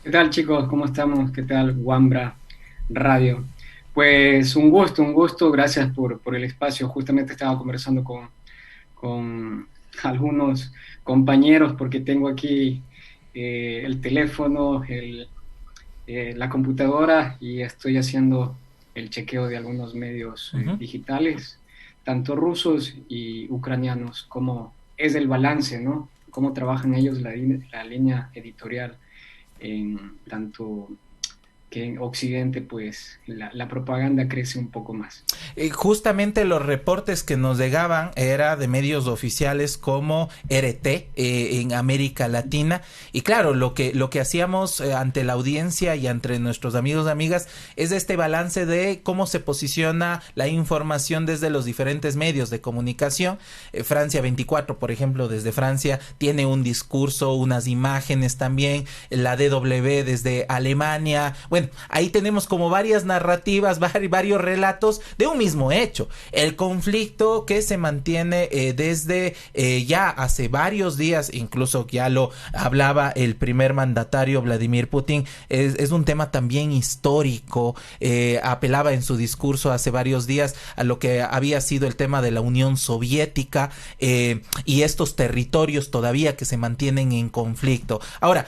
¿Qué tal, chicos? ¿Cómo estamos? ¿Qué tal, Wambra Radio? Pues un gusto, gracias por el espacio. Justamente estaba conversando con algunos compañeros porque tengo aquí el teléfono, la computadora y estoy haciendo el chequeo de algunos medios Ujú. digitales, tanto rusos y ucranianos, cómo es el balance, ¿no? Cómo trabajan ellos la línea editorial en tanto que en Occidente pues la propaganda crece un poco más. Justamente los reportes que nos llegaban era de medios oficiales como RT en América Latina, y claro, lo que hacíamos ante la audiencia y ante nuestros amigos y amigas es este balance de cómo se posiciona la información desde los diferentes medios de comunicación. Francia 24, por ejemplo, desde Francia tiene un discurso, unas imágenes también, la DW desde Alemania. Bueno, ahí tenemos como varias narrativas, varios relatos de un mismo hecho. El conflicto que se mantiene desde ya hace varios días, incluso ya lo hablaba el primer mandatario Vladimir Putin, es un tema también histórico. Apelaba en su discurso hace varios días a lo que había sido el tema de la Unión Soviética, y estos territorios todavía que se mantienen en conflicto. Ahora,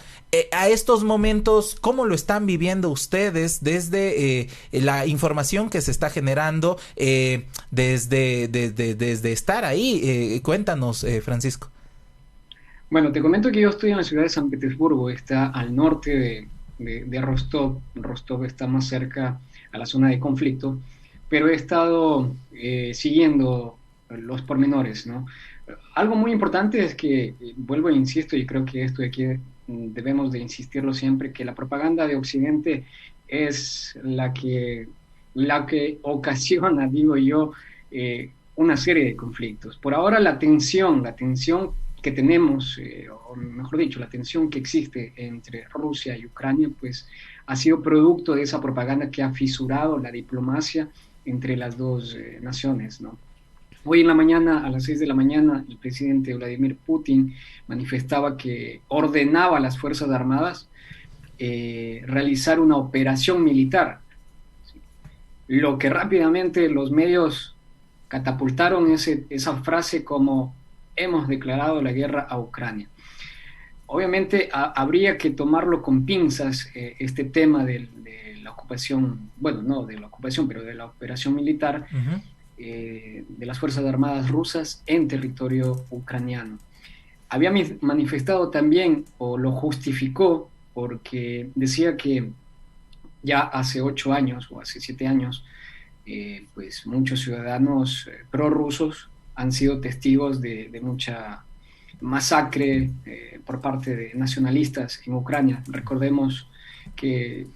a estos momentos, ¿cómo lo están viviendo ustedes desde la información que se está generando desde estar ahí? Cuéntanos, Francisco. Bueno, te comento que yo estoy en la ciudad de San Petersburgo, está al norte de Rostov. Rostov está más cerca a la zona de conflicto, pero he estado siguiendo los pormenores, ¿no? Algo muy importante es que, vuelvo e insisto, y creo que esto de aquí debemos de insistirlo siempre, que la propaganda de Occidente es la que ocasiona, digo yo, una serie de conflictos. Por ahora la tensión que tenemos, o mejor dicho, la tensión que existe entre Rusia y Ucrania, pues ha sido producto de esa propaganda que ha fisurado la diplomacia entre las dos naciones, ¿no? Hoy en la mañana, a las 6 de la mañana, el presidente Vladimir Putin manifestaba que ordenaba a las Fuerzas Armadas realizar una operación militar, lo que rápidamente los medios catapultaron esa frase como hemos declarado la guerra a Ucrania. Obviamente habría que tomarlo con pinzas este tema de la ocupación, bueno, no de la ocupación, pero de la operación militar Ujú. de las Fuerzas Armadas rusas en territorio ucraniano. Había manifestado también, o lo justificó, porque decía que ya hace 8 años o hace 7 años, pues muchos ciudadanos prorrusos han sido testigos de mucha masacre por parte de nacionalistas en Ucrania. Recordemos que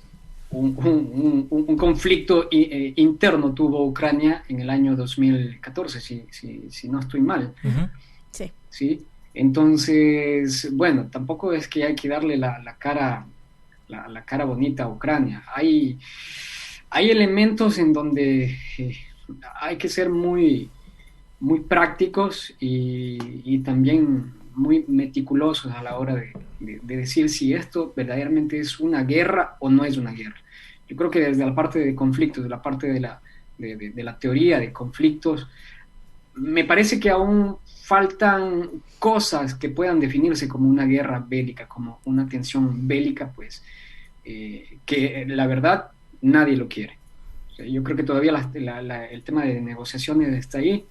un conflicto interno tuvo Ucrania en el año 2014, si no estoy mal, Ujú. Sí. ¿sí? Entonces, bueno, tampoco es que hay que darle la cara bonita a Ucrania. Hay elementos en donde hay que ser muy prácticos y también muy meticulosos a la hora de decir si esto verdaderamente es una guerra o no es una guerra. Yo creo que desde la parte de conflictos, de la parte de la teoría de conflictos, me parece que aún faltan cosas que puedan definirse como una guerra bélica, como una tensión bélica, pues que la verdad nadie lo quiere. O sea, yo creo que todavía el tema de negociaciones está ahí.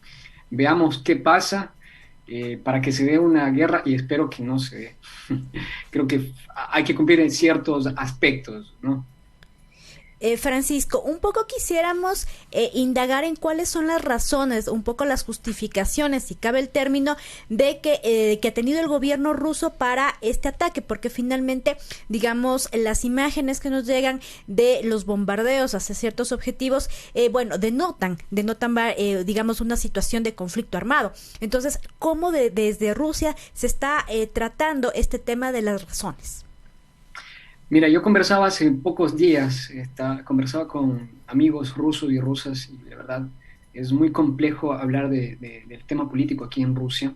Veamos qué pasa para que se dé una guerra y espero que no se dé. Creo que hay que cumplir en ciertos aspectos, ¿no? Francisco, un poco quisiéramos indagar en cuáles son las razones, un poco las justificaciones, si cabe el término, que ha tenido el gobierno ruso para este ataque, porque finalmente, digamos, las imágenes que nos llegan de los bombardeos hacia ciertos objetivos, bueno, denotan digamos, una situación de conflicto armado. Entonces, ¿cómo desde Rusia se está tratando este tema de las razones? Mira, yo conversaba hace pocos días, conversaba con amigos rusos y rusas y de verdad es muy complejo hablar del tema político aquí en Rusia,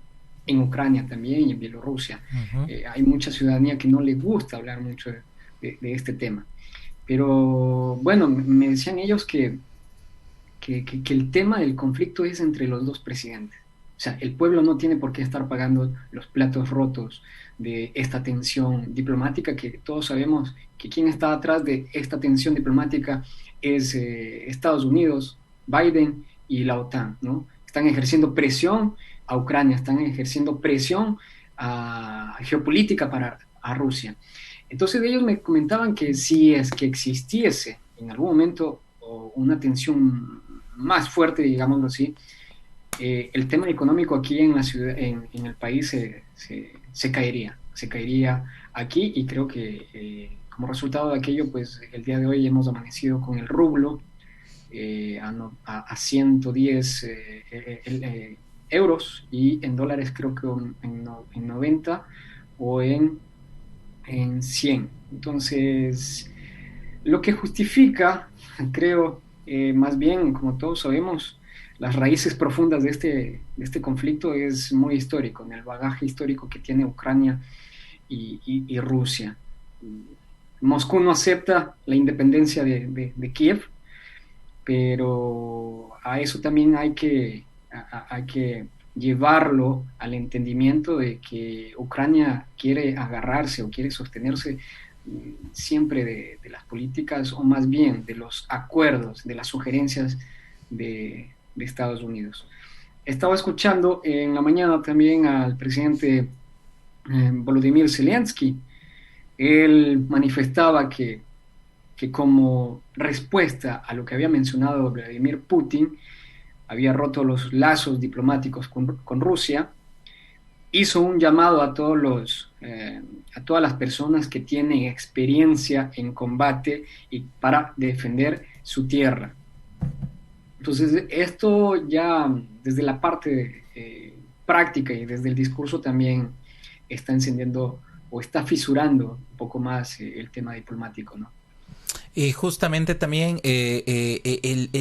en Ucrania también y en Bielorrusia. Ujú. Hay mucha ciudadanía que no le gusta hablar mucho de este tema. Pero bueno, me decían ellos que el tema del conflicto es entre los dos presidentes. O sea, el pueblo no tiene por qué estar pagando los platos rotos de esta tensión diplomática, que todos sabemos que quien está atrás de esta tensión diplomática es Estados Unidos, Biden y la OTAN, ¿no? Están ejerciendo presión a Ucrania, están ejerciendo presión geopolítica a Rusia. Entonces ellos me comentaban que si es que existiese en algún momento una tensión más fuerte, digámoslo así, el tema económico aquí en la ciudad, en el país se caería aquí, y creo que como resultado de aquello, pues el día de hoy hemos amanecido con el rublo a 110 euros, y en dólares creo que en 90 o en 100. Entonces, lo que justifica, creo, más bien, como todos sabemos, las raíces profundas de este conflicto es muy histórico, en el bagaje histórico que tiene Ucrania y Rusia. Moscú no acepta la independencia de Kiev, pero a eso también hay que llevarlo al entendimiento de que Ucrania quiere agarrarse o quiere sostenerse siempre de las políticas, o más bien de los acuerdos, de las sugerencias de Estados Unidos. Estaba escuchando en la mañana también al presidente Volodymyr Zelensky. Él manifestaba que como respuesta a lo que había mencionado Vladimir Putin, había roto los lazos diplomáticos con Rusia, hizo un llamado a todas las personas que tienen experiencia en combate y para defender su tierra. Entonces, esto ya desde la parte práctica y desde el discurso también está encendiendo o está fisurando un poco más el tema diplomático, ¿no? Y justamente también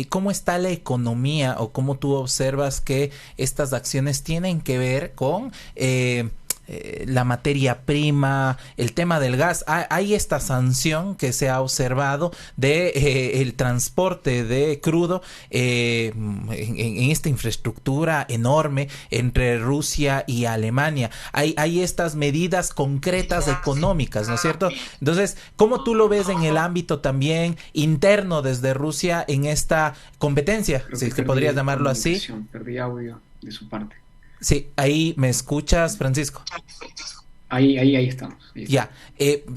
cómo está la economía, o cómo tú observas que estas acciones tienen que ver con la materia prima, el tema del gas. Hay esta sanción que se ha observado de el transporte de crudo en esta infraestructura enorme entre Rusia y Alemania. Hay estas medidas concretas económicas, ¿no es cierto? Entonces, ¿cómo tú lo ves en el ámbito también interno desde Rusia en esta competencia? Si es que podrías llamarlo así. Perdí audio de su parte. Sí, ahí me escuchas, Francisco. Ahí estamos. Ya,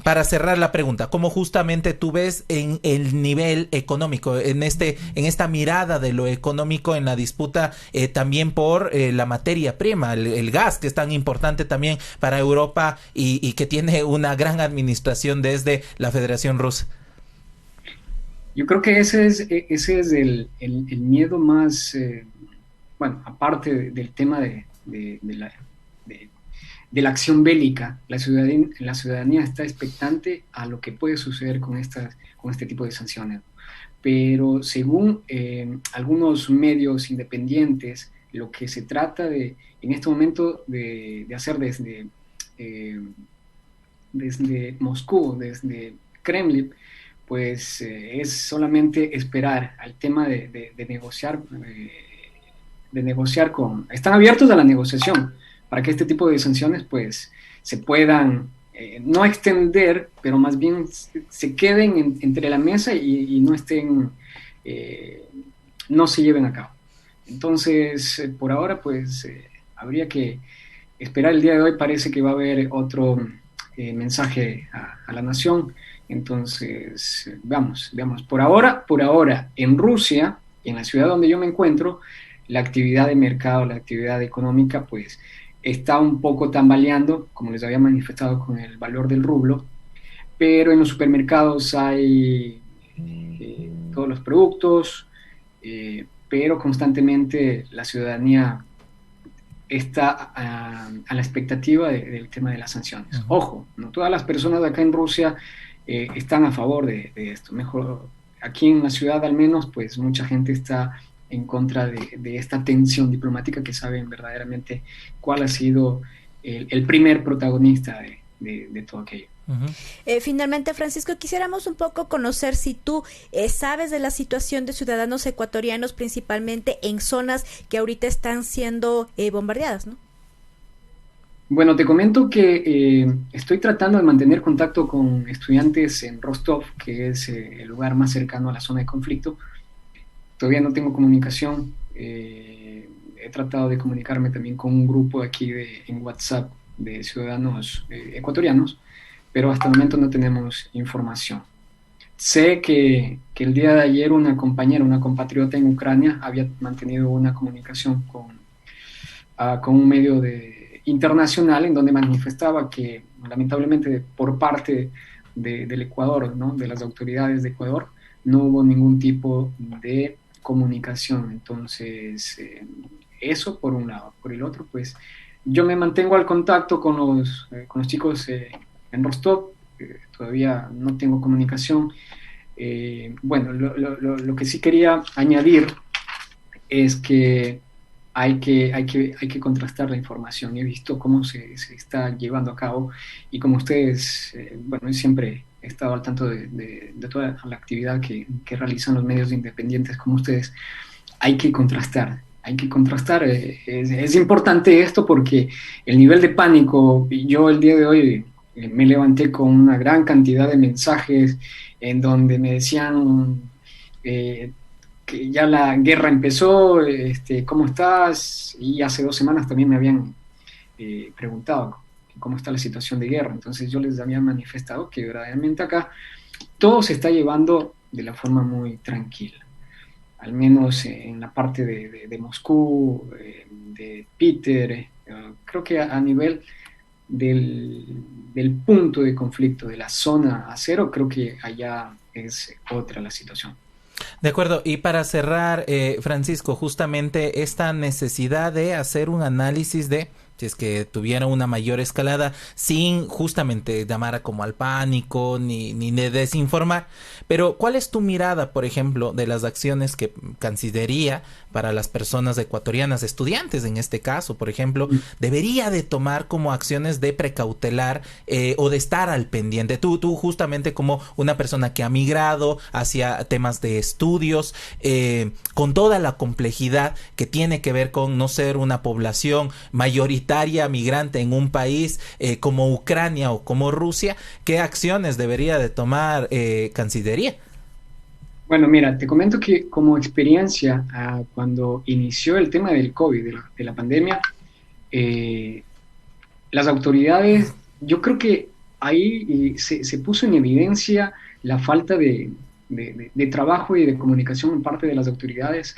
para cerrar la pregunta, ¿cómo justamente tú ves en el nivel económico, en esta mirada de lo económico en la disputa también por la materia prima, el gas, que es tan importante también para Europa y que tiene una gran administración desde la Federación Rusa? Yo creo que ese es el miedo más, bueno, aparte del tema de la acción bélica. La ciudadanía está expectante a lo que puede suceder con este tipo de sanciones. Pero según algunos medios independientes, lo que se trata en este momento de hacer desde Moscú, desde Kremlin, pues es solamente esperar al tema de negociar. Están abiertos a la negociación para que este tipo de sanciones pues se puedan no extender, pero más bien se queden entre la mesa y no se lleven a cabo. Entonces, por ahora pues habría que esperar. El día de hoy parece que va a haber otro mensaje a la nación. Entonces, veamos. Por ahora, en Rusia, en la ciudad donde yo me encuentro, la actividad de mercado, la actividad económica, pues está un poco tambaleando, como les había manifestado con el valor del rublo, pero en los supermercados hay todos los productos, pero constantemente la ciudadanía está a la expectativa del tema de las sanciones. Uh-huh. Ojo, no todas las personas de acá en Rusia están a favor de esto. Mejor, aquí en la ciudad al menos, pues mucha gente está en contra de esta tensión diplomática, que saben verdaderamente cuál ha sido el primer protagonista de todo aquello. Finalmente, Francisco, quisiéramos un poco conocer si tú sabes de la situación de ciudadanos ecuatorianos, principalmente en zonas que ahorita están siendo bombardeadas, ¿no? Bueno, te comento que estoy tratando de mantener contacto con estudiantes en Rostov, que es el lugar más cercano a la zona de conflicto. Todavía no tengo comunicación. He tratado de comunicarme también con un grupo aquí en WhatsApp de ciudadanos ecuatorianos, pero hasta el momento no tenemos información. Sé que el día de ayer una compañera, una compatriota en Ucrania, había mantenido una comunicación con un medio internacional en donde manifestaba que lamentablemente por parte del Ecuador, ¿no?, de las autoridades de Ecuador, no hubo ningún tipo de comunicación. Entonces, eso por un lado. Por el otro, pues yo me mantengo al contacto con los chicos en Rostov. Todavía no tengo comunicación. Bueno, lo que sí quería añadir es que hay que contrastar la información. He visto cómo se está llevando a cabo y como ustedes, bueno, siempre he estado al tanto de toda la actividad que realizan los medios independientes como ustedes. Hay que contrastar. Es importante esto porque el nivel de pánico, yo el día de hoy me levanté con una gran cantidad de mensajes en donde me decían que ya la guerra empezó, ¿cómo estás? Y hace 2 semanas también me habían preguntado cómo está la situación de guerra. Entonces yo les había manifestado que verdaderamente acá todo se está llevando de la forma muy tranquila. Al menos en la parte de Moscú, de Peter, creo que a nivel del punto de conflicto, de la zona a cero, creo que allá es otra la situación. De acuerdo, y para cerrar, Francisco, justamente esta necesidad de hacer un análisis de si es que tuviera una mayor escalada, sin justamente llamar como al pánico ni de desinformar. Pero, ¿cuál es tu mirada, por ejemplo, de las acciones que Cancillería para las personas ecuatorianas, estudiantes en este caso, por ejemplo, debería de tomar como acciones de precautelar o de estar al pendiente? Tú justamente como una persona que ha migrado hacia temas de estudios, con toda la complejidad que tiene que ver con no ser una población mayoritaria migrante en un país como Ucrania o como Rusia, ¿qué acciones debería de tomar Cancillería? Bueno, mira, te comento que como experiencia, cuando inició el tema del COVID, de la pandemia, las autoridades, yo creo que ahí se puso en evidencia la falta de trabajo y de comunicación en parte de las autoridades.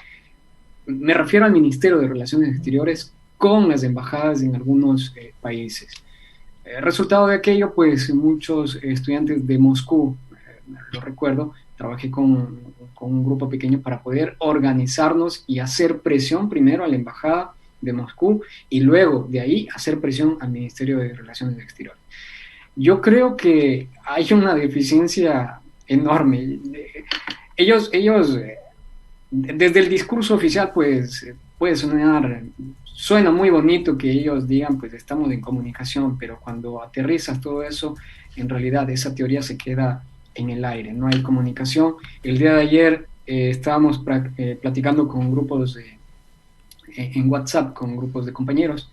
Me refiero al Ministerio de Relaciones Exteriores con las embajadas en algunos países. Resultado de aquello, pues muchos estudiantes de Moscú, lo recuerdo, trabajé con un grupo pequeño para poder organizarnos y hacer presión primero a la Embajada de Moscú y luego de ahí hacer presión al Ministerio de Relaciones Exteriores. Yo creo que hay una deficiencia enorme. Ellos desde el discurso oficial, pues puede suena muy bonito que ellos digan, pues estamos en comunicación, pero cuando aterrizas todo eso, en realidad esa teoría se queda en el aire, no hay comunicación. El día de ayer estábamos platicando con grupos en WhatsApp, con grupos de compañeros,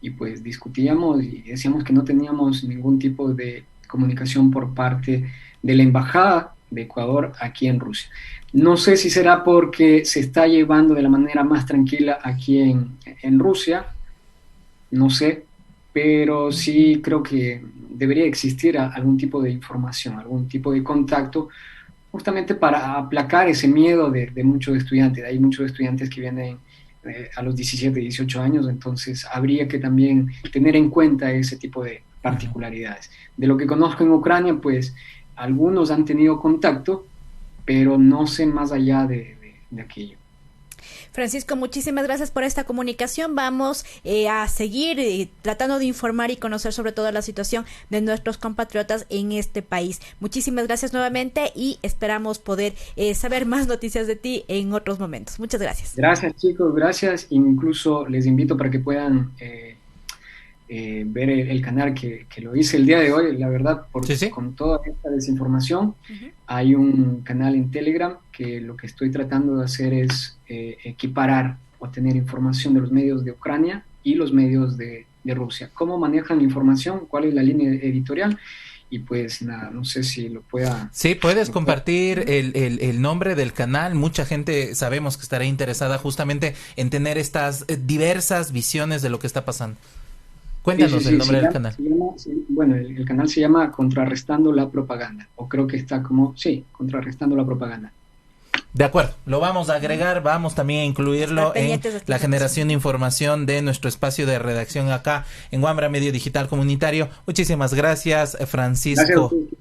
y pues discutíamos y decíamos que no teníamos ningún tipo de comunicación por parte de la Embajada de Ecuador aquí en Rusia. No sé si será porque se está llevando de la manera más tranquila aquí en Rusia, no sé, pero sí creo que debería existir algún tipo de información, algún tipo de contacto, justamente para aplacar ese miedo de muchos estudiantes. Hay muchos estudiantes que vienen a los 17, 18 años, entonces habría que también tener en cuenta ese tipo de particularidades. De lo que conozco en Ucrania, pues algunos han tenido contacto, pero no sé más allá de aquello. Francisco, muchísimas gracias por esta comunicación. Vamos a seguir tratando de informar y conocer sobre todo la situación de nuestros compatriotas en este país. Muchísimas gracias nuevamente y esperamos poder saber más noticias de ti en otros momentos. Muchas gracias. Gracias, chicos, gracias. Incluso les invito para que puedan ver el canal que lo hice el día de hoy, la verdad, Sí. con toda esta desinformación. Ujú. Hay un canal en Telegram que lo que estoy tratando de hacer es equiparar o tener información de los medios de Ucrania y los medios de Rusia. ¿Cómo manejan la información? ¿Cuál es la línea editorial? Y pues nada, no sé si lo pueda... Sí, puedes compartir el nombre del canal. Mucha gente sabemos que estará interesada justamente en tener estas diversas visiones de lo que está pasando. Cuéntanos el nombre del canal. Bueno, el canal se llama Contrarrestando la Propaganda, o creo que está como, sí, Contrarrestando la Propaganda. De acuerdo, lo vamos a agregar, vamos también a incluirlo en la generación de información de nuestro espacio de redacción acá en Wambra Medio Digital Comunitario. Muchísimas gracias, Francisco. Gracias.